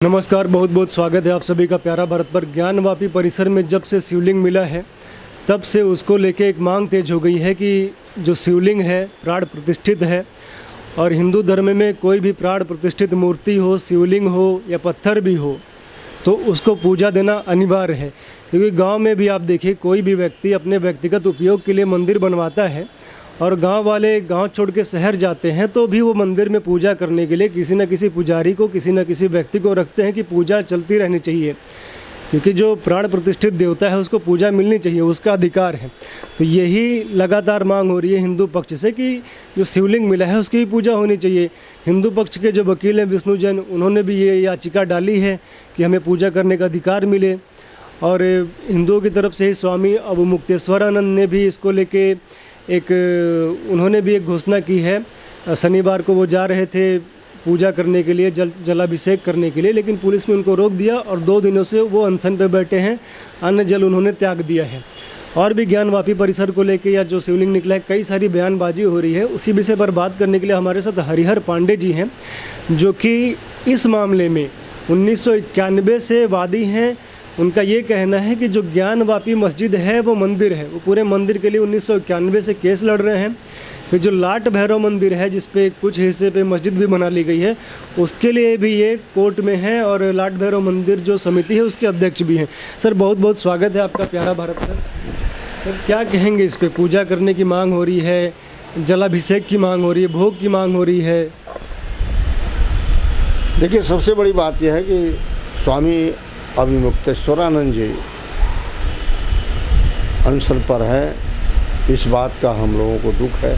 नमस्कार, बहुत बहुत स्वागत है आप सभी का प्यारा भारत पर। ज्ञानवापी परिसर में जब से शिवलिंग मिला है तब से उसको लेके एक मांग तेज हो गई है कि जो शिवलिंग है प्राण प्रतिष्ठित है, और हिंदू धर्म में कोई भी प्राण प्रतिष्ठित मूर्ति हो, शिवलिंग हो या पत्थर भी हो, तो उसको पूजा देना अनिवार्य है। क्योंकि गांव में भी आप देखिए, कोई भी व्यक्ति अपने व्यक्तिगत उपयोग के लिए मंदिर बनवाता है और गांव वाले गांव छोड़ के शहर जाते हैं तो भी वो मंदिर में पूजा करने के लिए किसी न किसी पुजारी को, किसी न किसी व्यक्ति को रखते हैं कि पूजा चलती रहनी चाहिए। क्योंकि जो प्राण प्रतिष्ठित देवता है उसको पूजा मिलनी चाहिए, उसका अधिकार है। तो यही लगातार मांग हो रही है हिंदू पक्ष से कि जो शिवलिंग मिला है उसकी भी पूजा होनी चाहिए। हिंदू पक्ष के जो वकील हैं विष्णु जैन, उन्होंने भी ये याचिका डाली है कि हमें पूजा करने का अधिकार मिले। और हिंदुओं की तरफ से ही स्वामी अवमुक्तेश्वरानंद ने भी इसको लेके उन्होंने भी एक घोषणा की है। शनिवार को वो जा रहे थे पूजा करने के लिए, जलाभिषेक करने के लिए, लेकिन पुलिस ने उनको रोक दिया और 2 दिनों से वो अनशन पे बैठे हैं। अन्न जल उन्होंने त्याग दिया है। और भी ज्ञानवापी परिसर को लेके या जो शिवलिंग निकला है, कई सारी बयानबाजी हो रही है। उसी विषय पर बात करने के लिए हमारे साथ हरिहर पांडे जी हैं, जो कि इस मामले में 1991 से वादी हैं। उनका ये कहना है कि जो ज्ञानवापी मस्जिद है वो मंदिर है, वो पूरे मंदिर के लिए 1991 से केस लड़ रहे हैं। फिर जो लाट भैरव मंदिर है, जिस पे कुछ हिस्से पे मस्जिद भी बना ली गई है, उसके लिए भी ये कोर्ट में है। और लाट भैरव मंदिर जो समिति है उसके अध्यक्ष भी हैं। सर, बहुत बहुत स्वागत है आपका प्यारा भारत पर। सर, क्या कहेंगे इस पे? पूजा करने की मांग हो रही है, जलाभिषेक की मांग हो रही है, भोग की मांग हो रही है। देखिए, सबसे बड़ी बात यह है कि स्वामी अवमुक्तेश्वरानंद जी अनशन पर हैं। इस बात का हम लोगों को दुख है।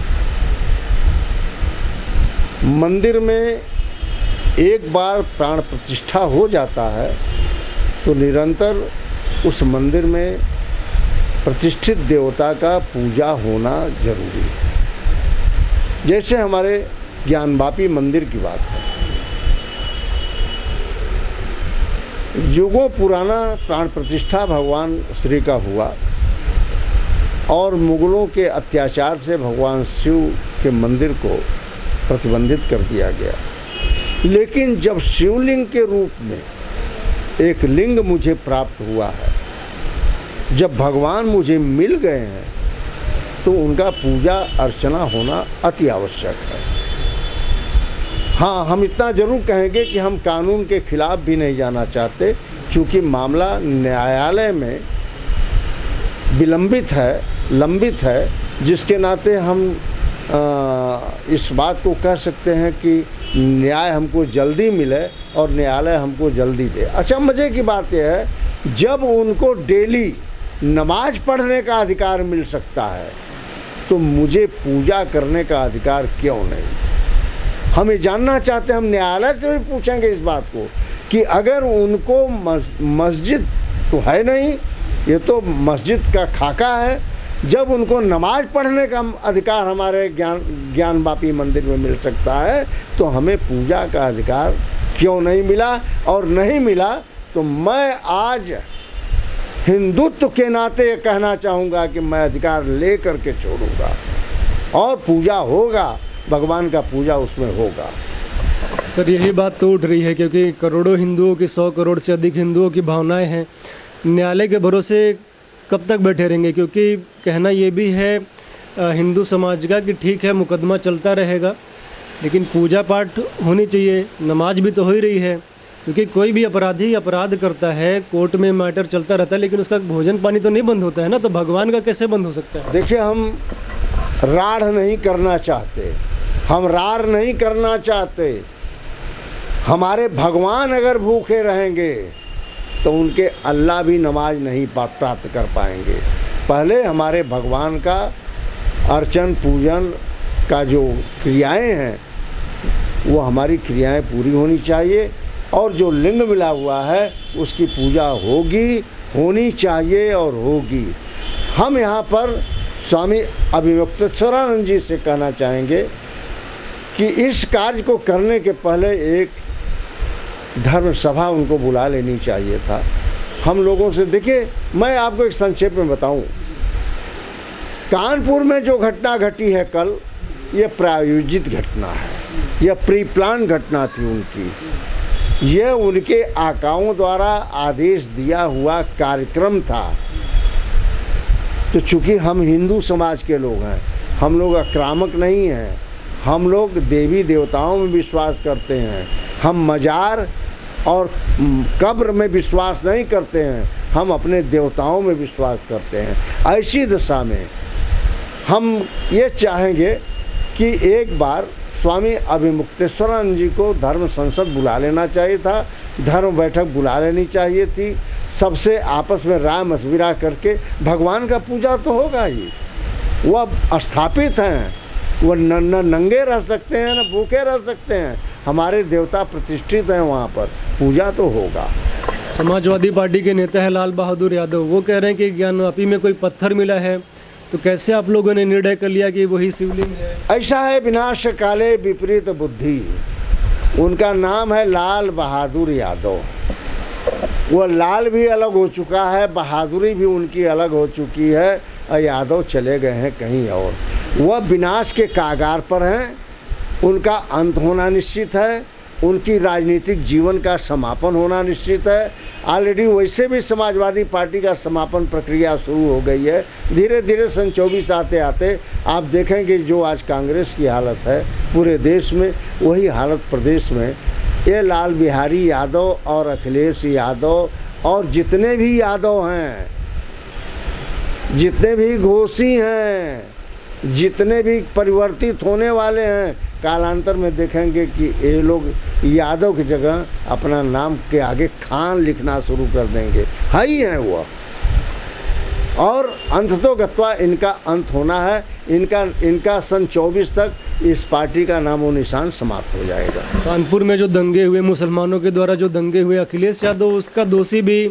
मंदिर में एक बार प्राण प्रतिष्ठा हो जाता है तो निरंतर उस मंदिर में प्रतिष्ठित देवता का पूजा होना जरूरी है। जैसे हमारे ज्ञानवापी मंदिर की बात है, युगों पुराना प्राण प्रतिष्ठा भगवान श्री का हुआ और मुगलों के अत्याचार से भगवान शिव के मंदिर को प्रतिबंधित कर दिया गया। लेकिन जब शिवलिंग के रूप में एक लिंग मुझे प्राप्त हुआ है, जब भगवान मुझे मिल गए हैं, तो उनका पूजा अर्चना होना अति आवश्यक है। हाँ, हम इतना ज़रूर कहेंगे कि हम कानून के खिलाफ भी नहीं जाना चाहते, क्योंकि मामला न्यायालय में लंबित है, जिसके नाते हम इस बात को कह सकते हैं कि न्याय हमको जल्दी मिले और न्यायालय हमको जल्दी दे। अच्छा, मज़े की बात यह है, जब उनको डेली नमाज पढ़ने का अधिकार मिल सकता है तो मुझे पूजा करने का अधिकार क्यों नहीं? हम ये जानना चाहते हैं। हम न्यायालय से भी पूछेंगे इस बात को कि अगर उनको मस्जिद तो है नहीं, ये तो मस्जिद का खाका है, जब उनको नमाज पढ़ने का अधिकार हमारे ज्ञानवापी मंदिर में मिल सकता है तो हमें पूजा का अधिकार क्यों नहीं मिला? और नहीं मिला तो मैं आज हिंदुत्व के नाते ये कहना चाहूँगा कि मैं अधिकार ले करके छोड़ूंगा और पूजा होगा, भगवान का पूजा उसमें होगा। सर, यही बात तो उठ रही है क्योंकि करोड़ों हिंदुओं की, 100 करोड़ से अधिक हिंदुओं की भावनाएं हैं। न्यायालय के भरोसे कब तक बैठे रहेंगे? क्योंकि कहना ये भी है हिंदू समाज का कि ठीक है, मुकदमा चलता रहेगा, लेकिन पूजा पाठ होनी चाहिए, नमाज भी तो हो ही रही है। क्योंकि कोई भी अपराधी अपराध करता है, कोर्ट में मैटर चलता रहता है, लेकिन उसका भोजन पानी तो नहीं बंद होता है ना, तो भगवान का कैसे बंद हो सकता है? देखिए, हम राढ़ नहीं करना चाहते, हम रार नहीं करना चाहते। हमारे भगवान अगर भूखे रहेंगे तो उनके अल्लाह भी नमाज नहीं प्राप्त कर पाएंगे। पहले हमारे भगवान का अर्चन पूजन का जो क्रियाएं हैं वो हमारी क्रियाएं पूरी होनी चाहिए, और जो लिंग मिला हुआ है उसकी पूजा होनी चाहिए और होगी। हम यहाँ पर स्वामी अवमुक्तेश्वरानंद जी से कहना चाहेंगे कि इस कार्य को करने के पहले एक धर्म सभा उनको बुला लेनी चाहिए था। हम लोगों से, देखिए, मैं आपको एक संक्षेप में बताऊं, कानपुर में जो घटना घटी है कल, ये प्रायोजित घटना है, यह प्री प्लान घटना थी उनकी। ये उनके आकाओं द्वारा आदेश दिया हुआ कार्यक्रम था। तो चूँकि हम हिंदू समाज के लोग हैं, हम लोग आक्रामक नहीं हैं, हम लोग देवी देवताओं में विश्वास करते हैं, हम मजार और कब्र में विश्वास नहीं करते हैं, हम अपने देवताओं में विश्वास करते हैं। ऐसी दशा में हम ये चाहेंगे कि एक बार स्वामी अभिमुक्तेश्वरानंद जी को धर्म संसद बुला लेना चाहिए था, धर्म बैठक बुला लेनी चाहिए थी, सबसे आपस में राय मशविरा करके भगवान का पूजा तो होगा ही। वो अब स्थापित हैं, वो न नंगे रह सकते हैं न भूखे रह सकते हैं, हमारे देवता प्रतिष्ठित हैं, वहाँ पर पूजा तो होगा। समाजवादी पार्टी के नेता है लाल बहादुर यादव, वो कह रहे हैं कि ज्ञानवापी में कोई पत्थर मिला है, तो कैसे आप लोगों ने निर्णय कर लिया कि वही शिवलिंग है? ऐसा है, विनाश काले विपरीत बुद्धि, उनका नाम है लाल बहादुर यादव। वो लाल भी अलग हो चुका है, बहादुरी भी उनकी अलग हो चुकी है, और यादव चले गए हैं कहीं और। वह विनाश के कागार पर हैं, उनका अंत होना निश्चित है, उनकी राजनीतिक जीवन का समापन होना निश्चित है। ऑलरेडी वैसे भी समाजवादी पार्टी का समापन प्रक्रिया शुरू हो गई है। धीरे धीरे सन 24 आते आते आप देखेंगे जो आज कांग्रेस की हालत है पूरे देश में, वही हालत प्रदेश में। ये लाल बिहारी यादव और अखिलेश यादव और जितने भी यादव हैं, जितने भी घोषी हैं, जितने भी परिवर्तित होने वाले हैं, कालांतर में देखेंगे कि ये लोग यादव की जगह अपना नाम के आगे खान लिखना शुरू कर देंगे। है ही हैं वो। और अंततोगत्वा इनका अंत होना है। इनका सन 24 तक इस पार्टी का नामो निशान समाप्त हो जाएगा। कानपुर में जो दंगे हुए, मुसलमानों के द्वारा जो दंगे हुए, अखिलेश यादव उसका दोषी भी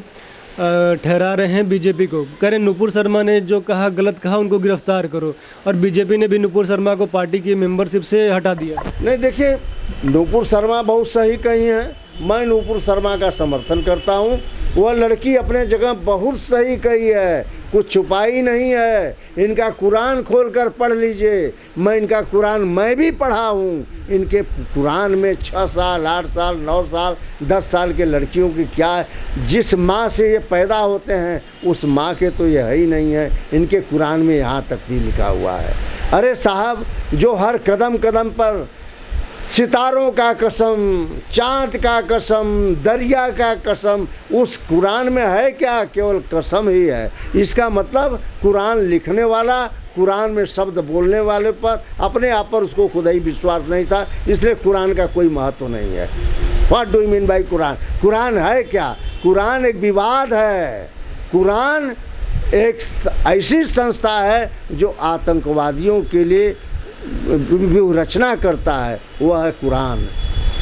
ठहरा रहे हैं बीजेपी को। कह रहे नुपुर शर्मा ने जो कहा गलत कहा, उनको गिरफ्तार करो, और बीजेपी ने भी नुपुर शर्मा को पार्टी की मेंबरशिप से हटा दिया। नहीं, देखिए, नुपुर शर्मा बहुत सही कही हैं, मैं नुपुर शर्मा का समर्थन करता हूँ। वह लड़की अपने जगह बहुत सही कही है, कुछ छुपाई नहीं है। इनका कुरान खोल कर पढ़ लीजिए, मैं इनका कुरान मैं भी पढ़ा हूँ। इनके कुरान में 6 साल 8 साल 9 साल 10 साल के लड़कियों की क्या है, जिस माँ से ये पैदा होते हैं उस माँ के तो ये है ही नहीं है। इनके कुरान में यहाँ तक भी लिखा हुआ है। अरे साहब, जो हर कदम कदम पर सितारों का कसम, चाँद का कसम, दरिया का कसम, उस कुरान में है क्या? केवल कसम ही है। इसका मतलब कुरान लिखने वाला, कुरान में शब्द बोलने वाले पर अपने आप पर उसको खुद ही विश्वास नहीं था, इसलिए कुरान का कोई महत्व नहीं है। What do you mean by Quran? Quran है क्या? कुरान एक विवाद है। कुरान एक ऐसी संस्था है जो आतंकवादियों के लिए रचना करता है, वह है कुरान।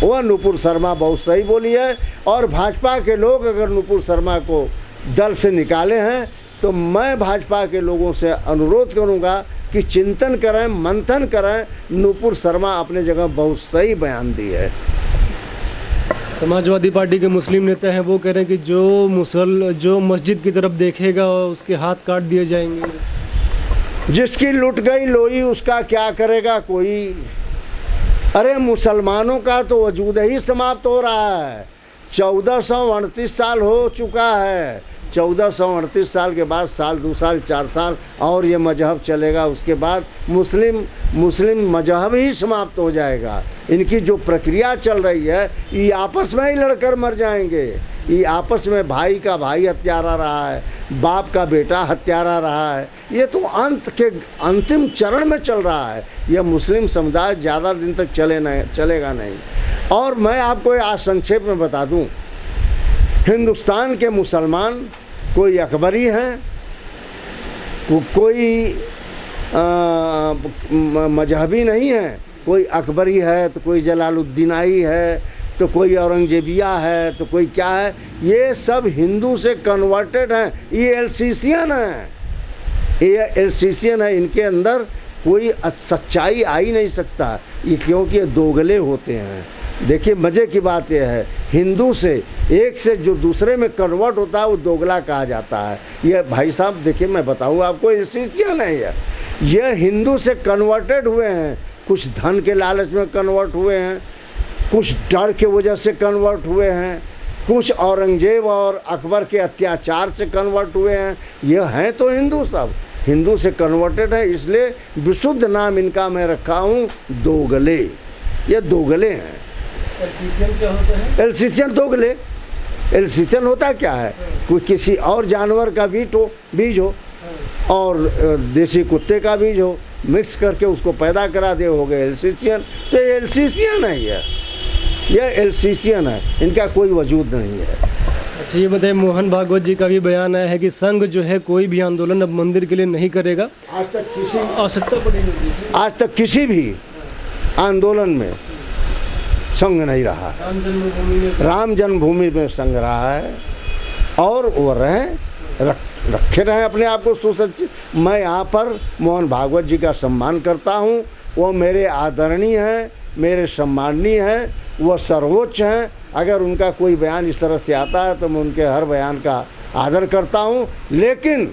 वह नुपुर शर्मा बहुत सही बोली है। और भाजपा के लोग अगर नुपुर शर्मा को दल से निकाले हैं तो मैं भाजपा के लोगों से अनुरोध करूंगा कि चिंतन करें, मंथन करें। नुपुर शर्मा अपने जगह बहुत सही बयान दी है। समाजवादी पार्टी के मुस्लिम नेता हैं, वो कह रहे हैं कि जो मस्जिद की तरफ देखेगा उसके हाथ काट दिए जाएंगे। जिसकी लुट गई लोई उसका क्या करेगा कोई? अरे मुसलमानों का तो वजूद ही समाप्त हो रहा है। 1438 साल हो चुका है। 1438 साल के बाद साल 2 साल 4 साल और ये मजहब चलेगा, उसके बाद मुस्लिम मजहब ही समाप्त हो जाएगा। इनकी जो प्रक्रिया चल रही है, ये आपस में ही लड़कर मर जाएंगे। ये आपस में भाई का भाई हत्यारा रहा है, बाप का बेटा हत्यारा रहा है। ये तो अंत के अंतिम चरण में चल रहा है। यह मुस्लिम समुदाय ज़्यादा दिन तक चलेगा नहीं। और मैं आपको आज संक्षेप में बता दूं, हिंदुस्तान के मुसलमान कोई अकबरी हैं, कोई मजहबी नहीं है। कोई अकबरी है तो कोई जलालुद्दीनाई है, तो कोई औरंगजेबिया है, तो कोई क्या है। ये सब हिंदू से कन्वर्टेड हैं। ये एलसीसियन है, ये एलसीसियन है। इनके अंदर कोई सच्चाई आ ही नहीं सकता, ये क्योंकि ये दोगले होते हैं। देखिए, मज़े की बात यह है, हिंदू से एक से जो दूसरे में कन्वर्ट होता है वो दोगला कहा जाता है। ये भाई साहब देखिए, मैं बताऊँ आपको, एलसीसियन है। ये हिंदू से कन्वर्टेड हुए हैं, कुछ धन के लालच में कन्वर्ट हुए हैं, कुछ डर के वजह से कन्वर्ट हुए हैं, कुछ औरंगजेब और अकबर के अत्याचार से कन्वर्ट हुए हैं। यह हैं तो हिंदू, सब हिंदू से कन्वर्टेड है, इसलिए विशुद्ध नाम इनका मैं रखा हूँ दोगले। ये दोगले हैं। एल्सीशियन क्या होता है? एल्सीशियन दोगले। एल्सीशियन होता क्या है? कोई किसी और जानवर का बीज हो और देसी कुत्ते का बीज हो, मिक्स करके उसको पैदा करा दे, हो गए एल्सीशियन। तो ये एल्सीशियन है, ये एल्सीशियन है, इनका कोई वजूद नहीं है। अच्छा, ये बताइए, मोहन भागवत जी का भी बयान आया है कि संघ जो है कोई भी आंदोलन अब मंदिर के लिए नहीं करेगा, आज तक किसी आवश्यकता पड़ेगी। आज तक किसी भी आंदोलन में संघ नहीं रहा। राम जन्मभूमि में संघ रहा है और वो रखे रहे अपने आप को सुसज्जित। मैं यहाँ पर मोहन भागवत जी का सम्मान करता हूँ। वो मेरे आदरणीय हैं, मेरे सम्माननीय हैं, वो सर्वोच्च हैं। अगर उनका कोई बयान इस तरह से आता है तो मैं उनके हर बयान का आदर करता हूँ। लेकिन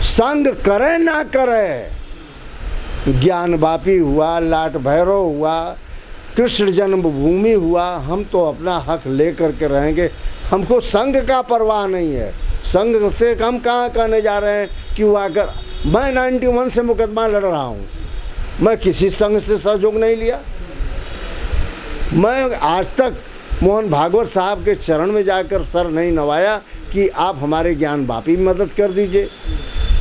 संघ करे ना करे, ज्ञानवापी हुआ, लाट भैरव हुआ, कृष्ण जन्मभूमि हुआ, हम तो अपना हक ले करके रहेंगे। हमको संघ का परवाह नहीं है। संघ से हम कहाँ कहने जा रहे हैं कि वो आकर, मैं 91 से मुकदमा लड़ रहा हूँ, मैं किसी संघ से सहयोग नहीं लिया। मैं आज तक मोहन भागवत साहब के चरण में जाकर सर नहीं नवाया कि आप हमारे ज्ञानवापी में मदद कर दीजिए।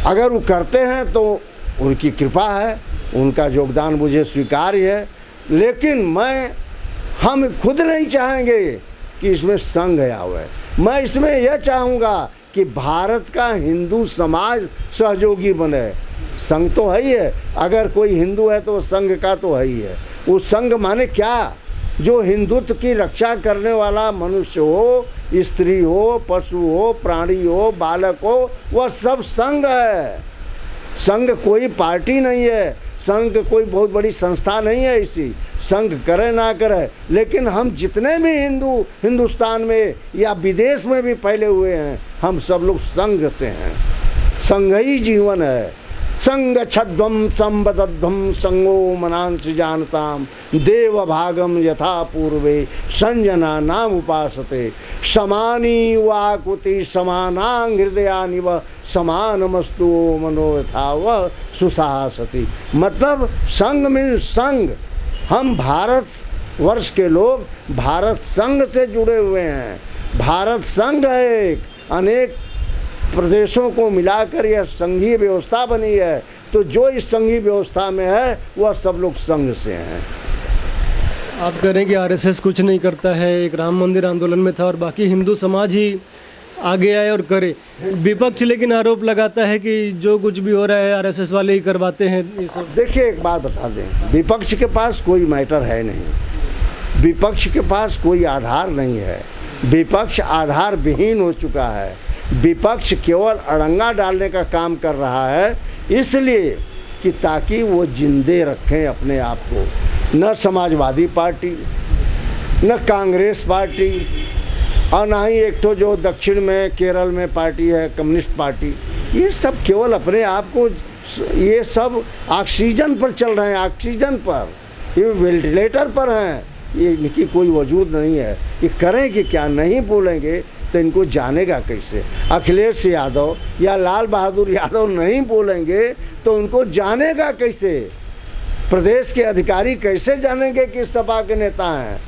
अगर वो करते हैं तो उनकी कृपा है, उनका योगदान मुझे स्वीकार्य है। लेकिन हम खुद नहीं चाहेंगे कि इसमें संघ आया हुआ है। मैं इसमें यह चाहूँगा कि भारत का हिंदू समाज सहयोगी बने। संघ तो है ही है, अगर कोई हिंदू है तो संघ का तो है ही है। वो संघ माने क्या? जो हिंदुत्व की रक्षा करने वाला मनुष्य हो, स्त्री हो, पशु हो, प्राणी हो, बालक हो, वह सब संघ है। संघ कोई पार्टी नहीं है, संघ कोई बहुत बड़ी संस्था नहीं है। इसी संघ करे ना करे, लेकिन हम जितने भी हिंदुस्तान में या विदेश में भी फैले हुए हैं, हम सब लोग संघ से हैं। संघ ही जीवन है। संग छद्वम संबद्धम संगो मनांसि जानताम देव भागम यथा पूर्वे संजना नाम उपासते समानी वाकुति समानां हृदयानि व समानमस्तु मनो यथा व सुसाहसति। मतलब संघ में संघ, हम भारत वर्ष के लोग भारत संघ से जुड़े हुए हैं। भारत संघ है एक, अनेक प्रदेशों को मिलाकर यह संघीय व्यवस्था बनी है। तो जो इस संघीय व्यवस्था में है वह सब लोग संघ से हैं। आप कह रहे हैं कि आरएसएस कुछ नहीं करता है, एक राम मंदिर आंदोलन में था और बाकी हिंदू समाज ही आगे आए और करे। विपक्ष लेकिन आरोप लगाता है कि जो कुछ भी हो रहा है आरएसएस वाले ही करवाते हैं ये सब। देखिए, एक बात बता दें, विपक्ष के पास कोई मैटर है नहीं, विपक्ष के पास कोई आधार नहीं है। विपक्ष आधार विहीन हो चुका है। विपक्ष केवल अड़ंगा डालने का काम कर रहा है, इसलिए कि ताकि वो जिंदे रखें अपने आप को। न समाजवादी पार्टी, न कांग्रेस पार्टी, और ना ही एक तो जो दक्षिण में केरल में पार्टी है कम्युनिस्ट पार्टी, ये सब केवल अपने आप को, ये सब ऑक्सीजन पर चल रहे हैं, ऑक्सीजन पर, ये वेंटिलेटर पर हैं। ये इनकी कोई वजूद नहीं है। ये करें कि क्या? नहीं बोलेंगे तो इनको जानेगा कैसे? अखिलेश यादव या लाल बहादुर यादव नहीं बोलेंगे तो उनको जानेगा कैसे? प्रदेश के अधिकारी कैसे जानेंगे कि सपा के नेता हैं?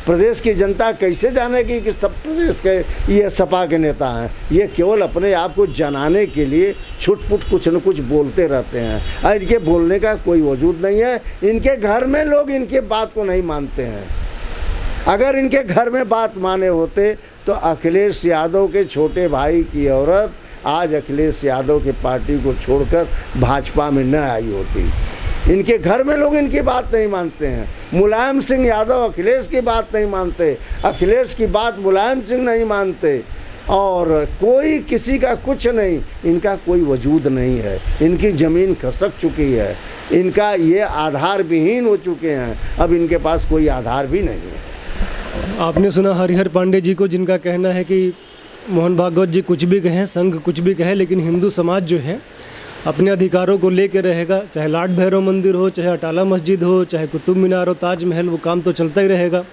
प्रदेश की जनता कैसे जानेगी कि सब प्रदेश के ये सपा के नेता हैं? ये केवल अपने आप को जनाने के लिए छुटपुट कुछ न कुछ बोलते रहते हैं और इनके बोलने का कोई वजूद नहीं है। इनके घर में लोग इनके बात को नहीं मानते हैं। अगर इनके घर में बात माने होते तो अखिलेश यादव के छोटे भाई की औरत आज अखिलेश यादव की पार्टी को छोड़कर भाजपा में न आई होती। इनके घर में लोग इनकी बात नहीं मानते हैं। मुलायम सिंह यादव अखिलेश की बात नहीं मानते, अखिलेश की बात मुलायम सिंह नहीं मानते, और कोई किसी का कुछ नहीं, इनका कोई वजूद नहीं है। इनकी ज़मीन खसक चुकी है, इनका ये आधार विहीन हो चुके हैं। अब इनके पास कोई आधार भी नहीं है। आपने सुना हरिहर पांडे जी को, जिनका कहना है कि मोहन भागवत जी कुछ भी कहें, संघ कुछ भी कहे, लेकिन हिंदू समाज जो है अपने अधिकारों को लेकर रहेगा, चाहे लाड भैरव मंदिर हो, चाहे अटाला मस्जिद हो, चाहे कुतुब मीनार हो, ताजमहल, वो काम तो चलता ही रहेगा।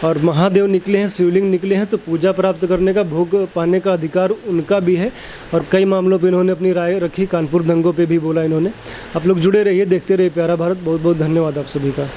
और महादेव निकले हैं, शिवलिंग निकले हैं, तो पूजा प्राप्त करने का, भोग पाने का अधिकार उनका भी है। और कई मामलों पे इन्होंने अपनी राय रखी, कानपुर दंगों पे भी बोला इन्होंने। आप लोग जुड़े रहिए, देखते रहिए प्यारा भारत। बहुत बहुत धन्यवाद आप सभी का।